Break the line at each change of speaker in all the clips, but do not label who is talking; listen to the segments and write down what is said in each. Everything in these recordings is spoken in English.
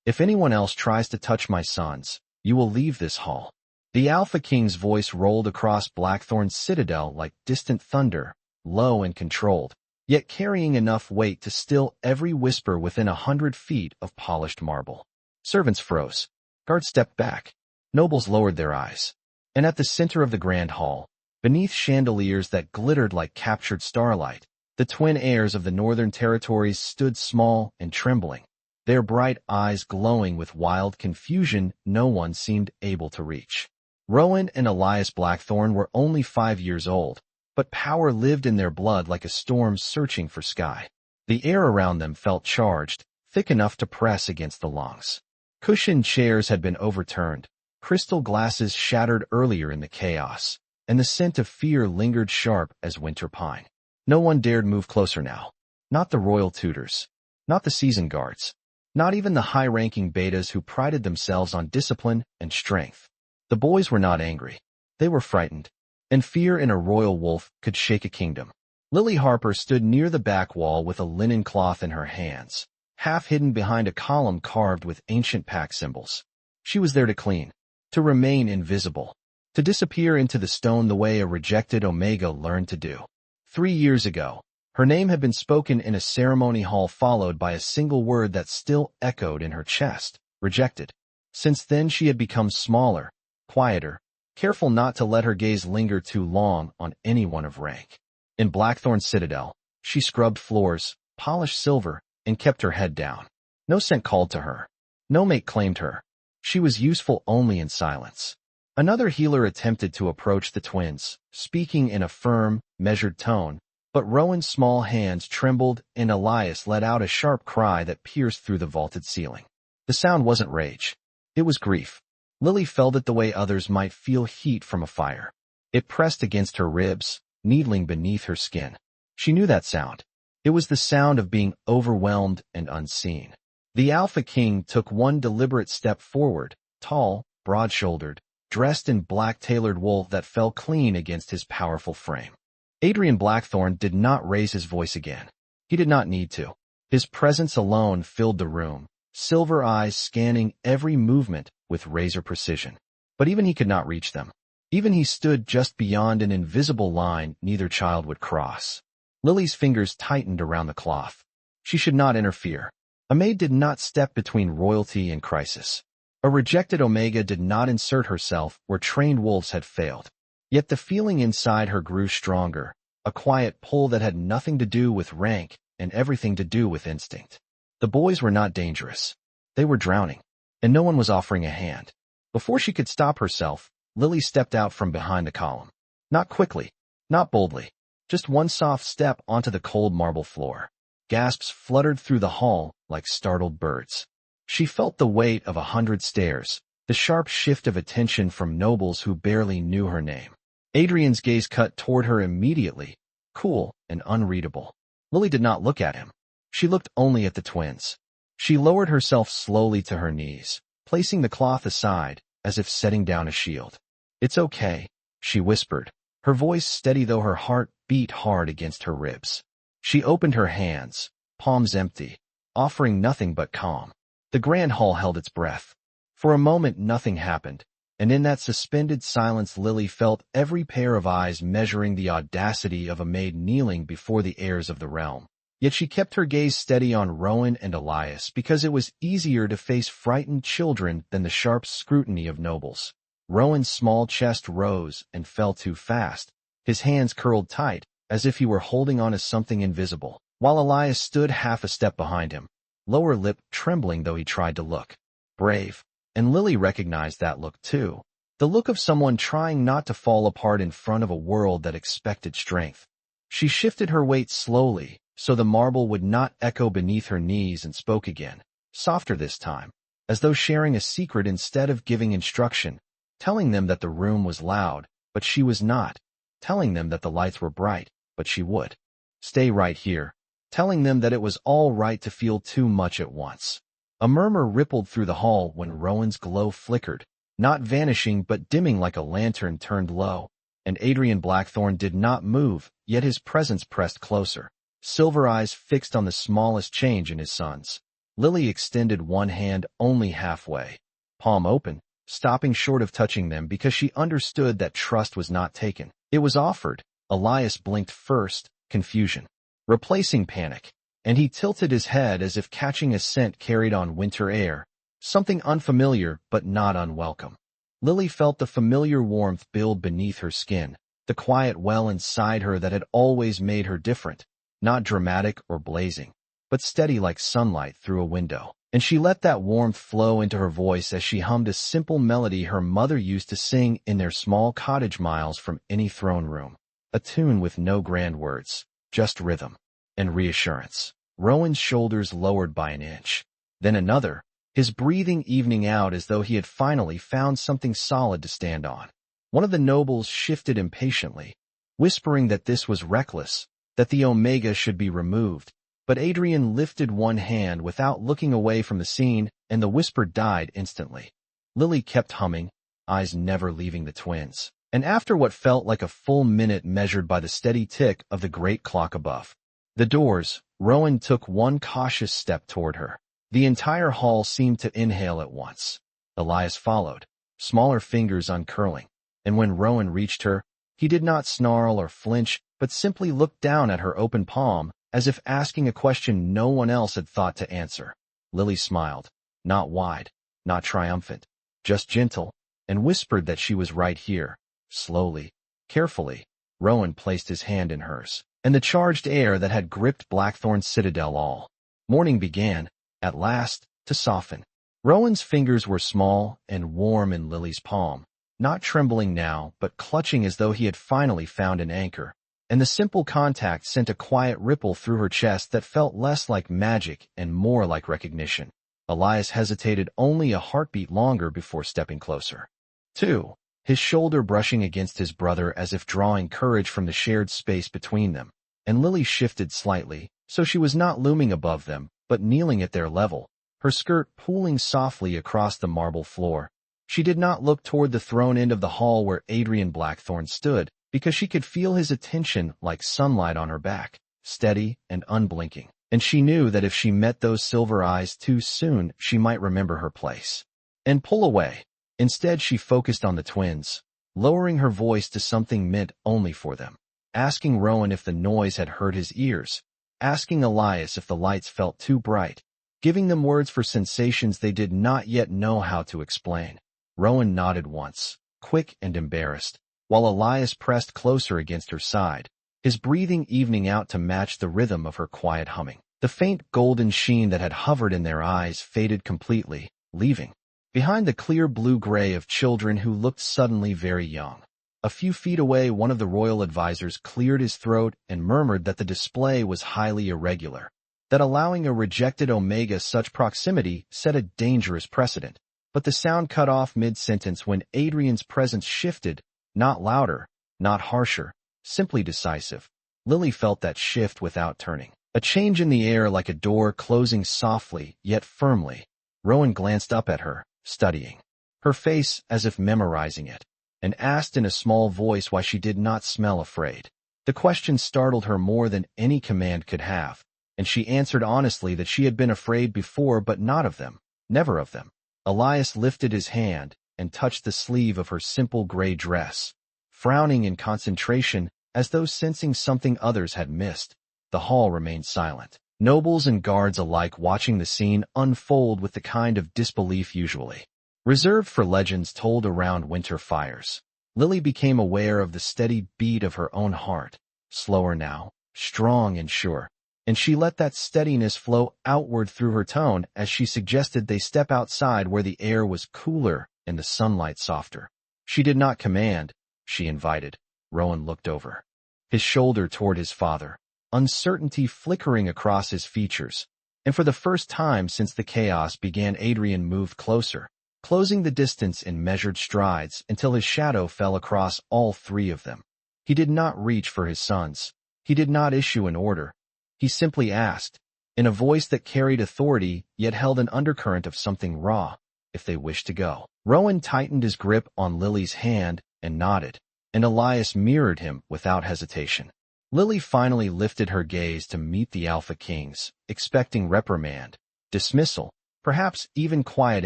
If anyone else tries to touch my sons, you will leave this hall. The Alpha King's voice rolled across Blackthorne Citadel like distant thunder, low and controlled, yet carrying enough weight to still every whisper within 100 feet of polished marble. Servants froze. Guards stepped back. Nobles lowered their eyes. And at the center of the grand hall, beneath chandeliers that glittered like captured starlight, the twin heirs of the northern territories stood small and trembling, their bright eyes glowing with wild confusion no one seemed able to reach. Rowan and Elias Blackthorne were only 5 years old, but power lived in their blood like a storm searching for sky. The air around them felt charged, thick enough to press against the lungs. Cushioned chairs had been overturned, crystal glasses shattered earlier in the chaos, and the scent of fear lingered sharp as winter pine. No one dared move closer now. Not the royal tutors. Not the seasoned guards. Not even the high-ranking betas who prided themselves on discipline and strength. The boys were not angry. They were frightened. And fear in a royal wolf could shake a kingdom. Lily Harper stood near the back wall with a linen cloth in her hands, half hidden behind a column carved with ancient pack symbols. She was there to clean, to remain invisible, to disappear into the stone the way a rejected Omega learned to do. 3 years ago, her name had been spoken in a ceremony hall followed by a single word that still echoed in her chest: rejected. Since then she had become smaller, quieter, careful not to let her gaze linger too long on anyone of rank. In Blackthorne Citadel, she scrubbed floors, polished silver, and kept her head down. No scent called to her. No mate claimed her. She was useful only in silence. Another healer attempted to approach the twins, speaking in a firm, measured tone, but Rowan's small hands trembled and Elias let out a sharp cry that pierced through the vaulted ceiling. The sound wasn't rage. It was grief. Lily felt it the way others might feel heat from a fire. It pressed against her ribs, needling beneath her skin. She knew that sound. It was the sound of being overwhelmed and unseen. The Alpha King took one deliberate step forward, tall, broad-shouldered, dressed in black tailored wool that fell clean against his powerful frame. Adrian Blackthorne did not raise his voice again. He did not need to. His presence alone filled the room, silver eyes scanning every movement with razor precision. But even he could not reach them. Even he stood just beyond an invisible line neither child would cross. Lily's fingers tightened around the cloth. She should not interfere. A maid did not step between royalty and crisis. A rejected Omega did not insert herself where trained wolves had failed. Yet the feeling inside her grew stronger, a quiet pull that had nothing to do with rank and everything to do with instinct. The boys were not dangerous. They were drowning, and no one was offering a hand. Before she could stop herself, Lily stepped out from behind the column. Not quickly, not boldly, just one soft step onto the cold marble floor. Gasps fluttered through the hall like startled birds. She felt the weight of 100 stares, the sharp shift of attention from nobles who barely knew her name. Adrian's gaze cut toward her immediately, cool and unreadable. Lily did not look at him. She looked only at the twins. She lowered herself slowly to her knees, placing the cloth aside, as if setting down a shield. "It's okay," she whispered, her voice steady though her heart beat hard against her ribs. She opened her hands, palms empty, offering nothing but calm. The grand hall held its breath. For a moment nothing happened, and in that suspended silence Lily felt every pair of eyes measuring the audacity of a maid kneeling before the heirs of the realm. Yet she kept her gaze steady on Rowan and Elias because it was easier to face frightened children than the sharp scrutiny of nobles. Rowan's small chest rose and fell too fast, his hands curled tight, as if he were holding on to something invisible, while Elias stood half a step behind him, lower lip trembling though he tried to look brave. And Lily recognized that look too, the look of someone trying not to fall apart in front of a world that expected strength. She shifted her weight slowly, so the marble would not echo beneath her knees, and spoke again, softer this time, as though sharing a secret instead of giving instruction, telling them that the room was loud, but she was not, telling them that the lights were bright, but she would stay right here, telling them that it was all right to feel too much at once. A murmur rippled through the hall when Rowan's glow flickered, not vanishing but dimming like a lantern turned low, and Adrian Blackthorne did not move, yet his presence pressed closer, silver eyes fixed on the smallest change in his sons. Lily extended one hand only halfway, palm open, stopping short of touching them because she understood that trust was not taken. It was offered. Elias blinked first, confusion, replacing panic, and he tilted his head as if catching a scent carried on winter air, something unfamiliar but not unwelcome. Lily felt the familiar warmth build beneath her skin, the quiet well inside her that had always made her different, not dramatic or blazing, but steady like sunlight through a window. And she let that warmth flow into her voice as she hummed a simple melody her mother used to sing in their small cottage miles from any throne room. A tune with no grand words, just rhythm and reassurance. Rowan's shoulders lowered by an inch, then another, his breathing evening out as though he had finally found something solid to stand on. One of the nobles shifted impatiently, whispering that this was reckless, that the Omega should be removed, but Adrian lifted one hand without looking away from the scene, and the whisper died instantly. Lily kept humming, eyes never leaving the twins. And after what felt like a full minute measured by the steady tick of the great clock above the doors, Rowan took one cautious step toward her. The entire hall seemed to inhale at once. Elias followed, smaller fingers uncurling, and when Rowan reached her, he did not snarl or flinch, but simply looked down at her open palm, as if asking a question no one else had thought to answer. Lily smiled, not wide, not triumphant, just gentle, and whispered that she was right here. Slowly, carefully, Rowan placed his hand in hers, and the charged air that had gripped Blackthorne Citadel all morning began, at last, to soften. Rowan's fingers were small and warm in Lily's palm, not trembling now, but clutching as though he had finally found an anchor, and the simple contact sent a quiet ripple through her chest that felt less like magic and more like recognition. Elias hesitated only a heartbeat longer before stepping closer. 2. His shoulder brushing against his brother as if drawing courage from the shared space between them, and Lily shifted slightly, so she was not looming above them, but kneeling at their level, her skirt pooling softly across the marble floor. She did not look toward the throne end of the hall where Adrian Blackthorne stood, because she could feel his attention like sunlight on her back, steady and unblinking, and she knew that if she met those silver eyes too soon, she might remember her place and pull away. Instead, she focused on the twins, lowering her voice to something meant only for them, asking Rowan if the noise had hurt his ears, asking Elias if the lights felt too bright, giving them words for sensations they did not yet know how to explain. Rowan nodded once, quick and embarrassed, while Elias pressed closer against her side, his breathing evening out to match the rhythm of her quiet humming. The faint golden sheen that had hovered in their eyes faded completely, leaving behind the clear blue-gray of children who looked suddenly very young. A few feet away, one of the royal advisors cleared his throat and murmured that the display was highly irregular, that allowing a rejected Omega such proximity set a dangerous precedent. But the sound cut off mid-sentence when Adrian's presence shifted, not louder, not harsher, simply decisive. Lily felt that shift without turning. A change in the air like a door closing softly, yet firmly. Rowan glanced up at her, studying her face as if memorizing it, and asked in a small voice why she did not smell afraid. The question startled her more than any command could have, and she answered honestly that she had been afraid before, but not of them, never of them. Elias lifted his hand and touched the sleeve of her simple gray dress, frowning in concentration as though sensing something others had missed. The hall remained silent, nobles and guards alike watching the scene unfold with the kind of disbelief usually reserved for legends told around winter fires. Lily became aware of the steady beat of her own heart, slower now, strong and sure, and she let that steadiness flow outward through her tone as she suggested they step outside where the air was cooler and the sunlight softer. She did not command, she invited. Rowan looked over his shoulder toward his father, uncertainty flickering across his features, and for the first time since the chaos began, Adrian moved closer, closing the distance in measured strides until his shadow fell across all three of them. He did not reach for his sons. He did not issue an order. He simply asked, in a voice that carried authority yet held an undercurrent of something raw, if they wished to go. Rowan tightened his grip on Lily's hand and nodded, and Elias mirrored him without hesitation. Lily finally lifted her gaze to meet the Alpha King's, expecting reprimand, dismissal, perhaps even quiet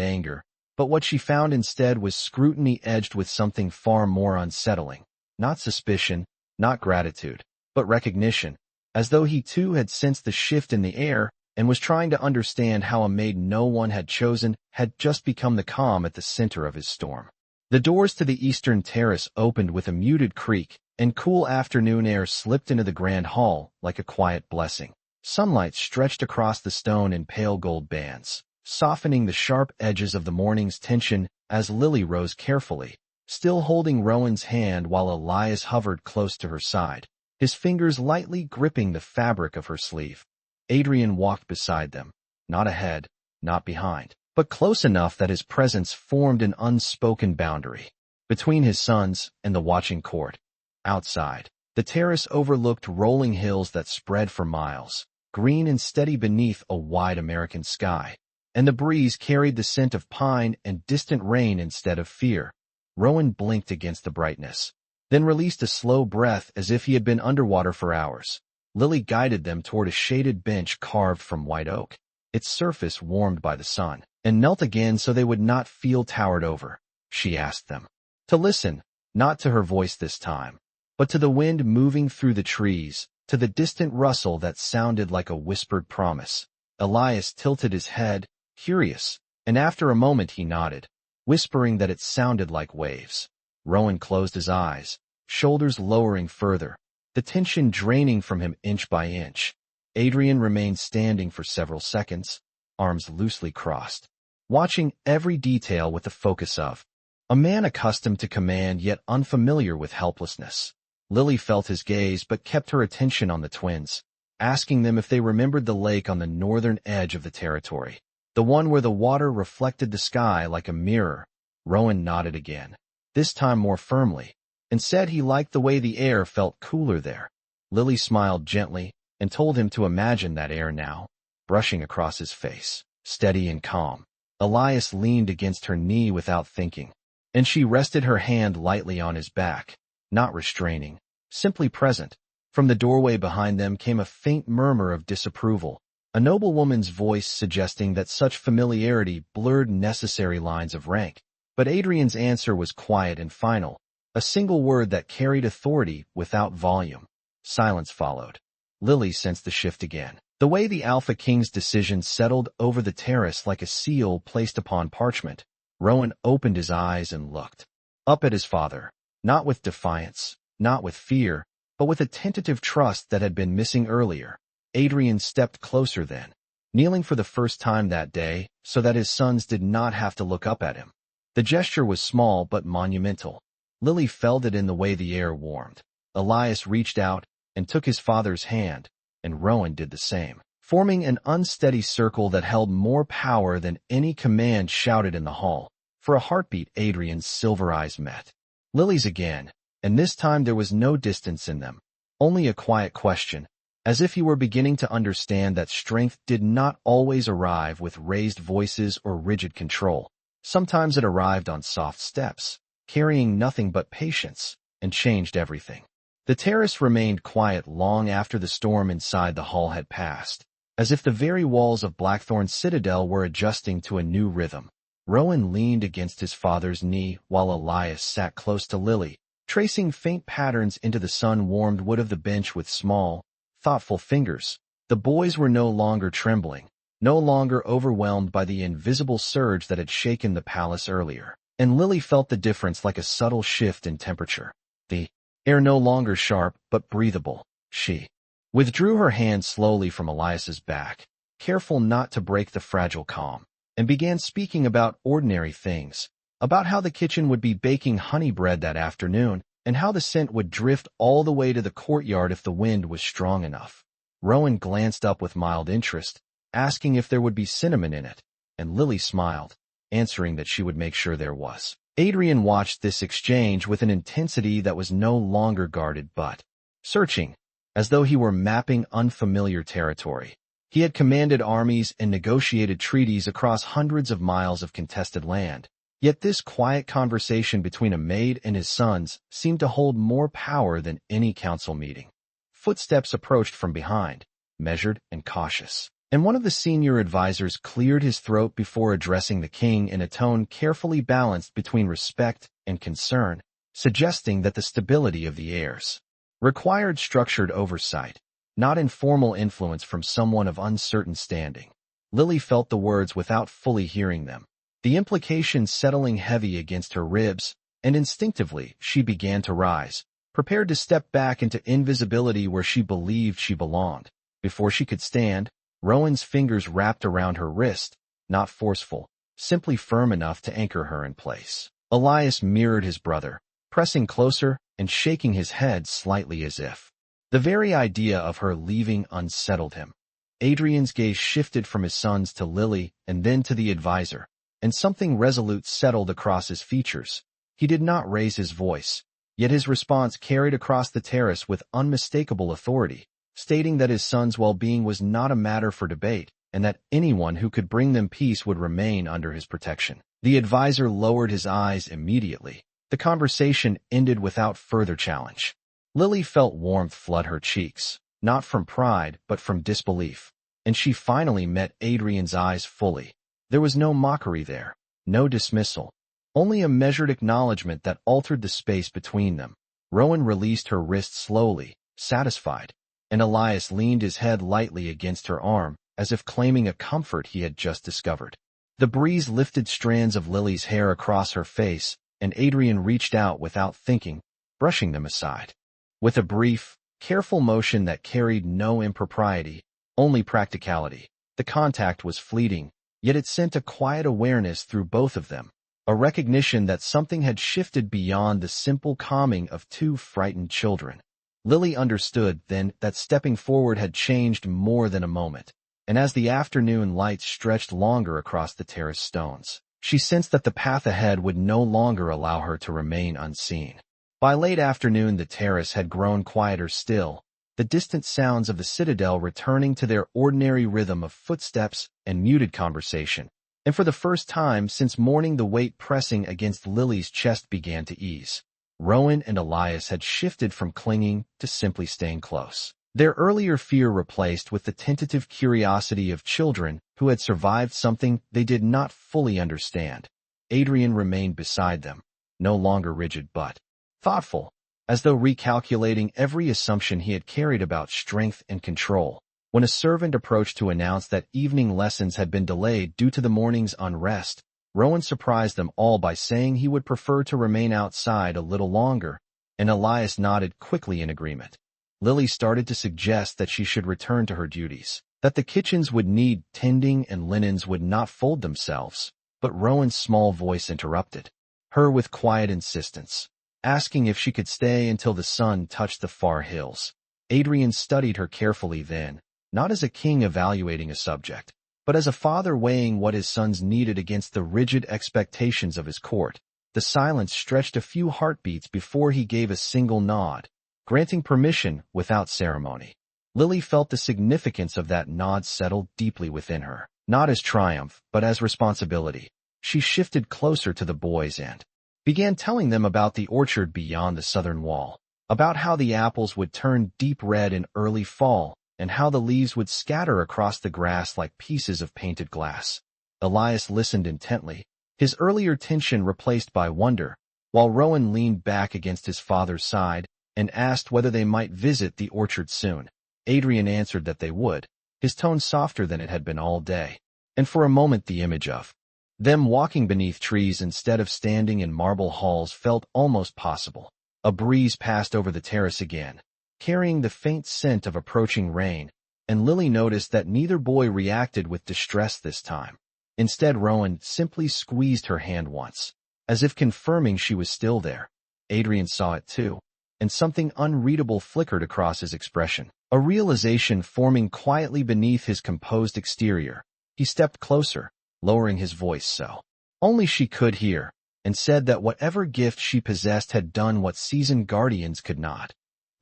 anger, but what she found instead was scrutiny edged with something far more unsettling. Not suspicion, not gratitude, but recognition, as though he too had sensed the shift in the air and was trying to understand how a maid no one had chosen had just become the calm at the center of his storm. The doors to the eastern terrace opened with a muted creak, and cool afternoon air slipped into the grand hall like a quiet blessing. Sunlight stretched across the stone in pale gold bands, softening the sharp edges of the morning's tension as Lily rose carefully, still holding Rowan's hand while Elias hovered close to her side, his fingers lightly gripping the fabric of her sleeve. Adrian walked beside them, not ahead, not behind, but close enough that his presence formed an unspoken boundary between his sons and the watching court. Outside, the terrace overlooked rolling hills that spread for miles, green and steady beneath a wide American sky, and the breeze carried the scent of pine and distant rain instead of fear. Rowan blinked against the brightness, then released a slow breath as if he had been underwater for hours. Lily guided them toward a shaded bench carved from white oak, its surface warmed by the sun, and knelt again so they would not feel towered over. She asked them to listen, not to her voice this time, but to the wind moving through the trees, to the distant rustle that sounded like a whispered promise. Elias tilted his head, curious, and after a moment he nodded, whispering that it sounded like waves. Rowan closed his eyes, shoulders lowering further, the tension draining from him inch by inch. Adrian remained standing for several seconds, arms loosely crossed, watching every detail with the focus of a man accustomed to command yet unfamiliar with helplessness. Lily felt his gaze but kept her attention on the twins, asking them if they remembered the lake on the northern edge of the territory, the one where the water reflected the sky like a mirror. Rowan nodded again, this time more firmly, and said he liked the way the air felt cooler there. Lily smiled gently and told him to imagine that air now, brushing across his face, steady and calm. Elias leaned against her knee without thinking, and she rested her hand lightly on his back, not restraining, simply present. From the doorway behind them came a faint murmur of disapproval, a noblewoman's voice suggesting that such familiarity blurred necessary lines of rank. But Adrian's answer was quiet and final, a single word that carried authority without volume. Silence followed. Lily sensed the shift again, the way the Alpha King's decision settled over the terrace like a seal placed upon parchment. Rowan opened his eyes and looked up at his father, not with defiance, not with fear, but with a tentative trust that had been missing earlier. Adrian stepped closer then, kneeling for the first time that day so that his sons did not have to look up at him. The gesture was small but monumental. Lily felt it in the way the air warmed. Elias reached out and took his father's hand, and Rowan did the same, forming an unsteady circle that held more power than any command shouted in the hall. For a heartbeat, Adrian's silver eyes met Lily's again, and this time there was no distance in them, only a quiet question, as if he were beginning to understand that strength did not always arrive with raised voices or rigid control. Sometimes it arrived on soft steps, carrying nothing but patience, and changed everything. The terrace remained quiet long after the storm inside the hall had passed, as if the very walls of Blackthorne Citadel were adjusting to a new rhythm. Rowan leaned against his father's knee while Elias sat close to Lily, tracing faint patterns into the sun-warmed wood of the bench with small, thoughtful fingers. The boys were no longer trembling, no longer overwhelmed by the invisible surge that had shaken the palace earlier, and Lily felt the difference like a subtle shift in temperature. The air no longer sharp but breathable. She withdrew her hand slowly from Elias's back, careful not to break the fragile calm, and began speaking about ordinary things, about how the kitchen would be baking honey bread that afternoon, and how the scent would drift all the way to the courtyard if the wind was strong enough. Rowan glanced up with mild interest, asking if there would be cinnamon in it, and Lily smiled, answering that she would make sure there was. Adrian watched this exchange with an intensity that was no longer guarded but searching, as though he were mapping unfamiliar territory. He had commanded armies and negotiated treaties across hundreds of miles of contested land, yet this quiet conversation between a maid and his sons seemed to hold more power than any council meeting. Footsteps approached from behind, measured and cautious, and one of the senior advisors cleared his throat before addressing the king in a tone carefully balanced between respect and concern, suggesting that the stability of the heirs required structured oversight, not informal influence from someone of uncertain standing. Lily felt the words without fully hearing them, the implications settling heavy against her ribs, and instinctively she began to rise, prepared to step back into invisibility where she believed she belonged. Before she could stand, Rowan's fingers wrapped around her wrist, not forceful, simply firm enough to anchor her in place. Elias mirrored his brother, pressing closer and shaking his head slightly as if the very idea of her leaving unsettled him. Adrian's gaze shifted from his sons to Lily and then to the advisor, and something resolute settled across his features. He did not raise his voice, yet his response carried across the terrace with unmistakable authority, stating that his son's well-being was not a matter for debate, and that anyone who could bring them peace would remain under his protection. The advisor lowered his eyes immediately. The conversation ended without further challenge. Lily felt warmth flood her cheeks, not from pride but from disbelief, and she finally met Adrian's eyes fully. There was no mockery there, no dismissal, only a measured acknowledgement that altered the space between them. Rowan released her wrist slowly, satisfied, and Elias leaned his head lightly against her arm, as if claiming a comfort he had just discovered. The breeze lifted strands of Lily's hair across her face, and Adrian reached out without thinking, brushing them aside. With a brief, careful motion that carried no impropriety, only practicality, the contact was fleeting, yet it sent a quiet awareness through both of them, a recognition that something had shifted beyond the simple calming of two frightened children. Lily understood then that stepping forward had changed more than a moment, and as the afternoon light stretched longer across the terrace stones, she sensed that the path ahead would no longer allow her to remain unseen. By late afternoon the terrace had grown quieter still, the distant sounds of the citadel returning to their ordinary rhythm of footsteps and muted conversation, and for the first time since morning the weight pressing against Lily's chest began to ease. Rowan and Elias had shifted from clinging to simply staying close, their earlier fear replaced with the tentative curiosity of children who had survived something they did not fully understand. Adrian remained beside them, no longer rigid but thoughtful, as though recalculating every assumption he had carried about strength and control. When a servant approached to announce that evening lessons had been delayed due to the morning's unrest, Rowan surprised them all by saying he would prefer to remain outside a little longer, and Elias nodded quickly in agreement. Lily started to suggest that she should return to her duties, that the kitchens would need tending and linens would not fold themselves, but Rowan's small voice interrupted her with quiet insistence, asking if she could stay until the sun touched the far hills. Adrian studied her carefully then, not as a king evaluating a subject, but as a father weighing what his sons needed against the rigid expectations of his court. The silence stretched a few heartbeats before he gave a single nod, granting permission without ceremony. Lily felt the significance of that nod settle deeply within her, not as triumph, but as responsibility. She shifted closer to the boys and began telling them about the orchard beyond the southern wall, about how the apples would turn deep red in early fall, and how the leaves would scatter across the grass like pieces of painted glass. Elias listened intently, his earlier tension replaced by wonder, while Rowan leaned back against his father's side and asked whether they might visit the orchard soon. Adrian answered that they would, his tone softer than it had been all day, and for a moment the image of them walking beneath trees instead of standing in marble halls felt almost possible. A breeze passed over the terrace again, carrying the faint scent of approaching rain, and Lily noticed that neither boy reacted with distress this time. Instead, Rowan simply squeezed her hand once, as if confirming she was still there. Adrian saw it too, and something unreadable flickered across his expression, a realization forming quietly beneath his composed exterior. He stepped closer, lowering his voice so only she could hear, and said that whatever gift she possessed had done what seasoned guardians could not.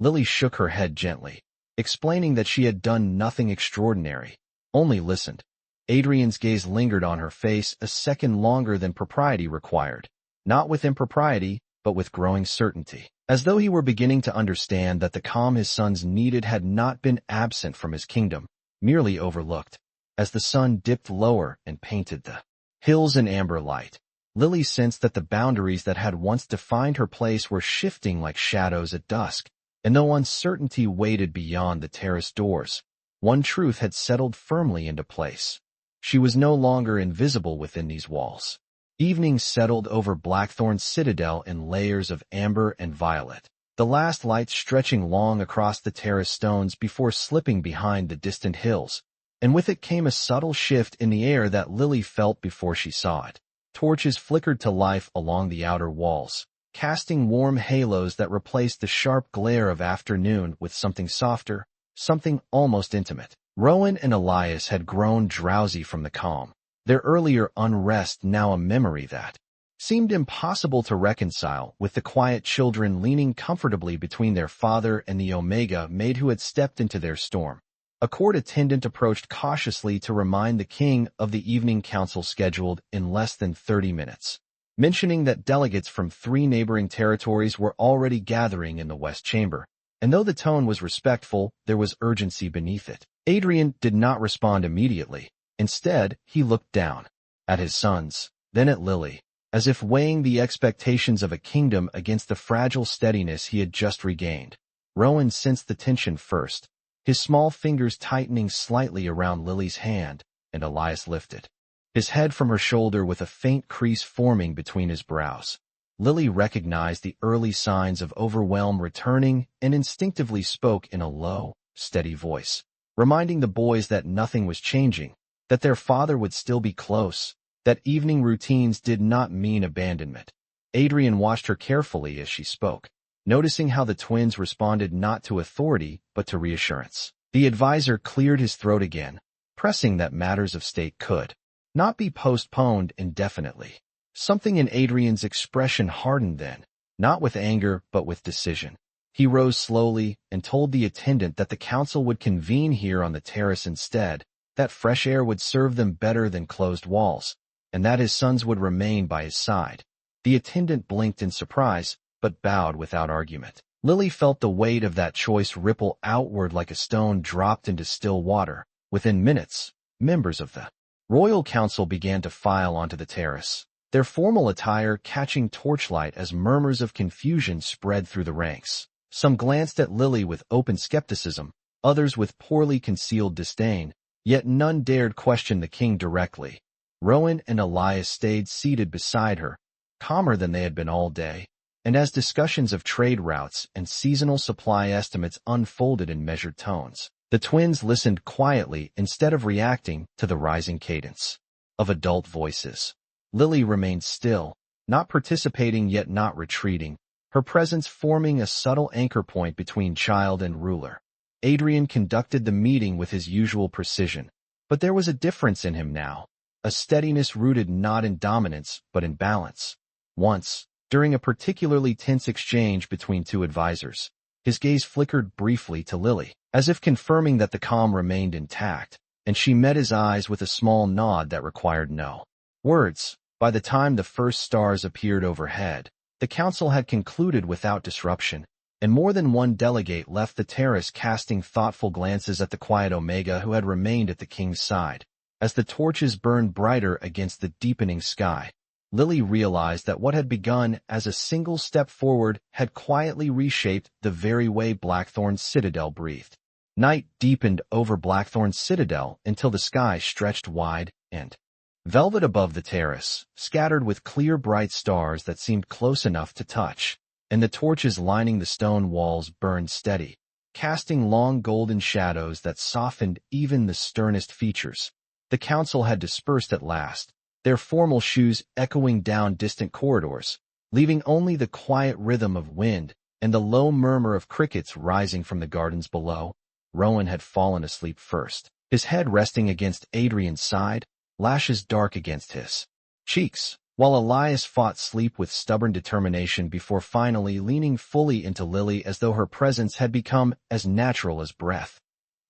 Lily shook her head gently, explaining that she had done nothing extraordinary, only listened. Adrian's gaze lingered on her face a second longer than propriety required, not with impropriety, but with growing certainty, as though he were beginning to understand that the calm his sons needed had not been absent from his kingdom, merely overlooked. as the sun dipped lower and painted the hills in amber light. Lily sensed that the boundaries that had once defined her place were shifting like shadows at dusk, and though uncertainty waited beyond the terrace doors, one truth had settled firmly into place. She was no longer invisible within these walls. Evening settled over Blackthorne Citadel in layers of amber and violet, the last light stretching long across the terrace stones before slipping behind the distant hills, and with it came a subtle shift in the air that Lily felt before she saw it. Torches flickered to life along the outer walls, casting warm halos that replaced the sharp glare of afternoon with something softer, something almost intimate. Rowan and Elias had grown drowsy from the calm, their earlier unrest now a memory that seemed impossible to reconcile with the quiet children leaning comfortably between their father and the Omega Maid who had stepped into their storm. A court attendant approached cautiously to remind the king of the evening council scheduled in less than 30 minutes, mentioning that delegates from 3 neighboring territories were already gathering in the West Chamber, and though the tone was respectful, there was urgency beneath it. Adrian did not respond immediately. Instead, he looked down at his sons, then at Lily, as if weighing the expectations of a kingdom against the fragile steadiness he had just regained. Rowan sensed the tension first, his small fingers tightening slightly around Lily's hand, and Elias lifted his head from her shoulder with a faint crease forming between his brows. Lily recognized the early signs of overwhelm returning and instinctively spoke in a low, steady voice, reminding the boys that nothing was changing, that their father would still be close, that evening routines did not mean abandonment. Adrian watched her carefully as she spoke, noticing how the twins responded not to authority but to reassurance. The advisor cleared his throat again, pressing that matters of state could not be postponed indefinitely. Something in Adrian's expression hardened then, not with anger but with decision. He rose slowly and told the attendant that the council would convene here on the terrace instead, that fresh air would serve them better than closed walls, and that his sons would remain by his side. The attendant blinked in surprise, but bowed without argument. Lily felt the weight of that choice ripple outward like a stone dropped into still water. Within minutes, members of the Royal Council began to file onto the terrace, their formal attire catching torchlight as murmurs of confusion spread through the ranks. Some glanced at Lily with open skepticism, others with poorly concealed disdain, yet none dared question the king directly. Rowan and Elias stayed seated beside her, calmer than they had been all day, and as discussions of trade routes and seasonal supply estimates unfolded in measured tones, the twins listened quietly instead of reacting to the rising cadence of adult voices. Lily remained still, not participating yet not retreating, her presence forming a subtle anchor point between child and ruler. Adrian conducted the meeting with his usual precision, but there was a difference in him now, a steadiness rooted not in dominance but in balance. Once, during a particularly tense exchange between 2 advisors, his gaze flickered briefly to Lily, as if confirming that the calm remained intact, and she met his eyes with a small nod that required no words. By the time the first stars appeared overhead, the council had concluded without disruption, and more than one delegate left the terrace casting thoughtful glances at the quiet Omega who had remained at the king's side. As the torches burned brighter against the deepening sky, Lily realized that what had begun as a single step forward had quietly reshaped the very way Blackthorne Citadel breathed. Night deepened over Blackthorne Citadel until the sky stretched wide and velvet above the terrace, scattered with clear bright stars that seemed close enough to touch, and the torches lining the stone walls burned steady, casting long golden shadows that softened even the sternest features. The council had dispersed at last, their formal shoes echoing down distant corridors, leaving only the quiet rhythm of wind and the low murmur of crickets rising from the gardens below. Rowan had fallen asleep first, his head resting against Adrian's side, lashes dark against his cheeks, while Elias fought sleep with stubborn determination before finally leaning fully into Lily as though her presence had become as natural as breath.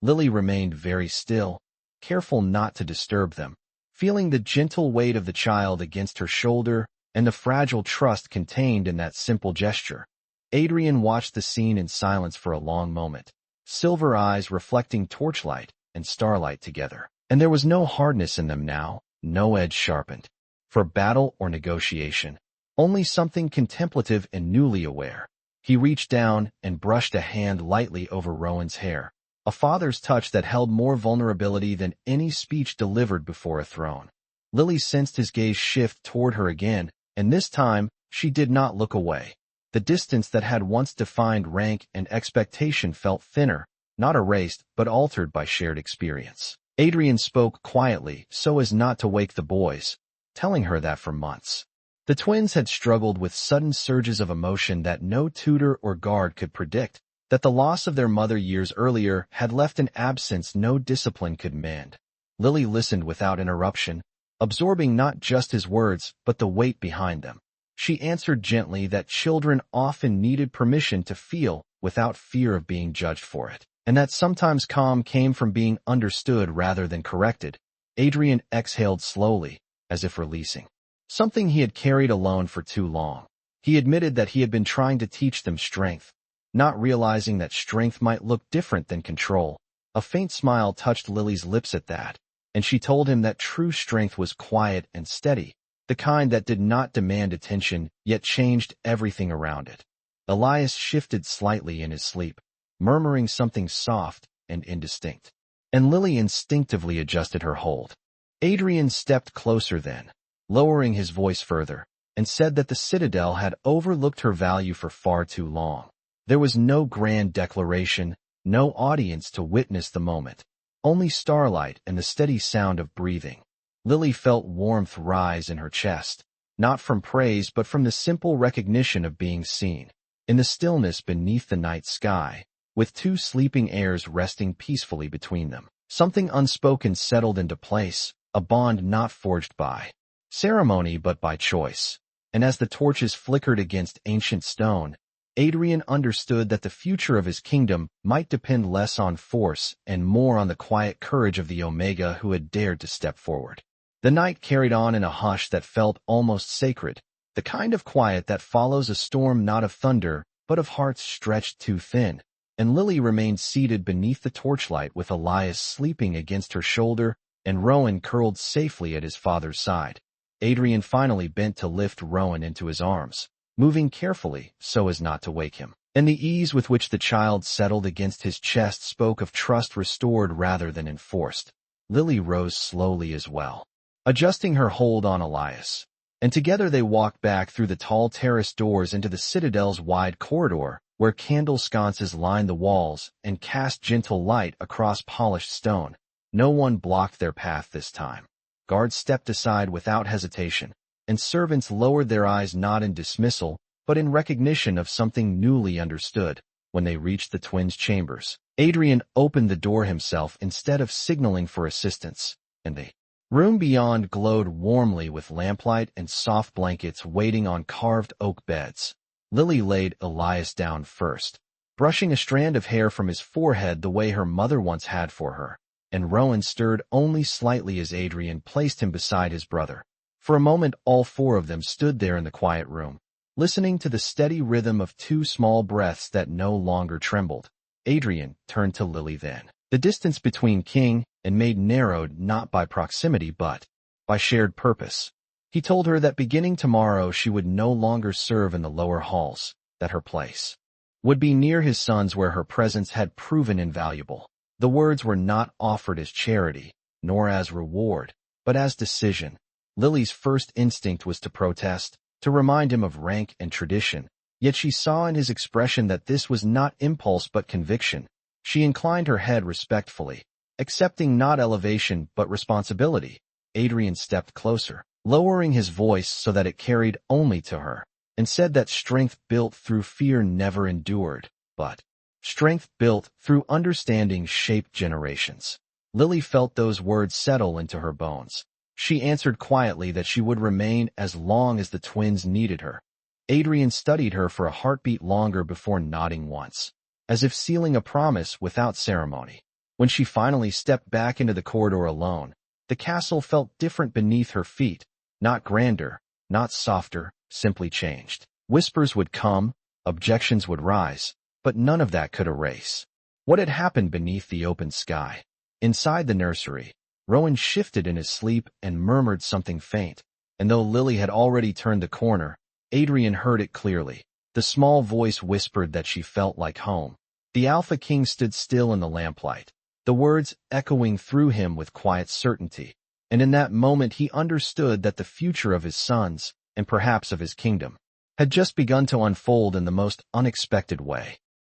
Lily remained very still, careful not to disturb them, feeling the gentle weight of the child against her shoulder and the fragile trust contained in that simple gesture. Adrian watched the scene in silence for a long moment, silver eyes reflecting torchlight and starlight together. and there was no hardness in them now, no edge sharpened for battle or negotiation, only something contemplative and newly aware. He reached down and brushed a hand lightly over Rowan's hair, a father's touch that held more vulnerability than any speech delivered before a throne. Lily sensed his gaze shift toward her again, and this time she did not look away. The distance that had once defined rank and expectation felt thinner, not erased, but altered by shared experience. Adrian spoke quietly so as not to wake the boys, telling her that for months the twins had struggled with sudden surges of emotion that no tutor or guard could predict, that the loss of their mother years earlier had left an absence no discipline could mend. Lily listened without interruption, absorbing not just his words but the weight behind them. She answered gently that children often needed permission to feel without fear of being judged for it, and that sometimes calm came from being understood rather than corrected. Adrian exhaled slowly, as if releasing something he had carried alone for too long. He admitted that he had been trying to teach them strength, not realizing that strength might look different than control. A faint smile touched Lily's lips at that, and she told him that true strength was quiet and steady, the kind that did not demand attention yet changed everything around it. Elias shifted slightly in his sleep, murmuring something soft and indistinct, and Lily instinctively adjusted her hold. Adrian stepped closer then, lowering his voice further, and said that the Citadel had overlooked her value for far too long. There was no grand declaration, no audience to witness the moment, only starlight and the steady sound of breathing. Lily felt warmth rise in her chest, not from praise but from the simple recognition of being seen. In the stillness beneath the night sky, with two sleeping heirs resting peacefully between them, something unspoken settled into place, a bond not forged by ceremony but by choice. And as the torches flickered against ancient stone, Adrian understood that the future of his kingdom might depend less on force and more on the quiet courage of the Omega who had dared to step forward. The night carried on in a hush that felt almost sacred, the kind of quiet that follows a storm not of thunder, but of hearts stretched too thin, and Lily remained seated beneath the torchlight with Elias sleeping against her shoulder and Rowan curled safely at his father's side. Adrian finally bent to lift Rowan into his arms, moving carefully so as not to wake him, and the ease with which the child settled against his chest spoke of trust restored rather than enforced. Lily rose slowly as well, adjusting her hold on Elias, and together they walked back through the tall terrace doors into the Citadel's wide corridor, where candle sconces lined the walls and cast gentle light across polished stone. No one blocked their path this time. Guards stepped aside without hesitation, and servants lowered their eyes not in dismissal, but in recognition of something newly understood. When they reached the twins' chambers, Adrian opened the door himself instead of signaling for assistance, and the room beyond glowed warmly with lamplight and soft blankets waiting on carved oak beds. Lily laid Elias down first, brushing a strand of hair from his forehead the way her mother once had for her, and Rowan stirred only slightly as Adrian placed him beside his brother. For a moment all four of them stood there in the quiet room, listening to the steady rhythm of two small breaths that no longer trembled. Adrian turned to Lily then. The distance between king and maid narrowed not by proximity but by shared purpose. He told her that beginning tomorrow she would no longer serve in the lower halls, that her place would be near his sons where her presence had proven invaluable. The words were not offered as charity, nor as reward, but as decision. Lily's first instinct was to protest, to remind him of rank and tradition, yet she saw in his expression that this was not impulse but conviction. She inclined her head respectfully, accepting not elevation but responsibility. Adrian stepped closer, lowering his voice so that it carried only to her, and said that strength built through fear never endured, but strength built through understanding shaped generations. Lily felt those words settle into her bones. She answered quietly that she would remain as long as the twins needed her. Adrian studied her for a heartbeat longer before nodding once, as if sealing a promise without ceremony. When she finally stepped back into the corridor alone, the castle felt different beneath her feet, not grander, not softer, simply changed. Whispers would come, objections would rise, but none of that could erase what had happened beneath the open sky. Inside the nursery, Rowan shifted in his sleep and murmured something faint, and though Lily had already turned the corner, Adrian heard it clearly. The small voice whispered that she felt like home. The Alpha King stood still in the lamplight, the words echoing through him with quiet certainty, and in that moment he understood that the future of his sons, and perhaps of his kingdom, had just begun to unfold in the most unexpected way.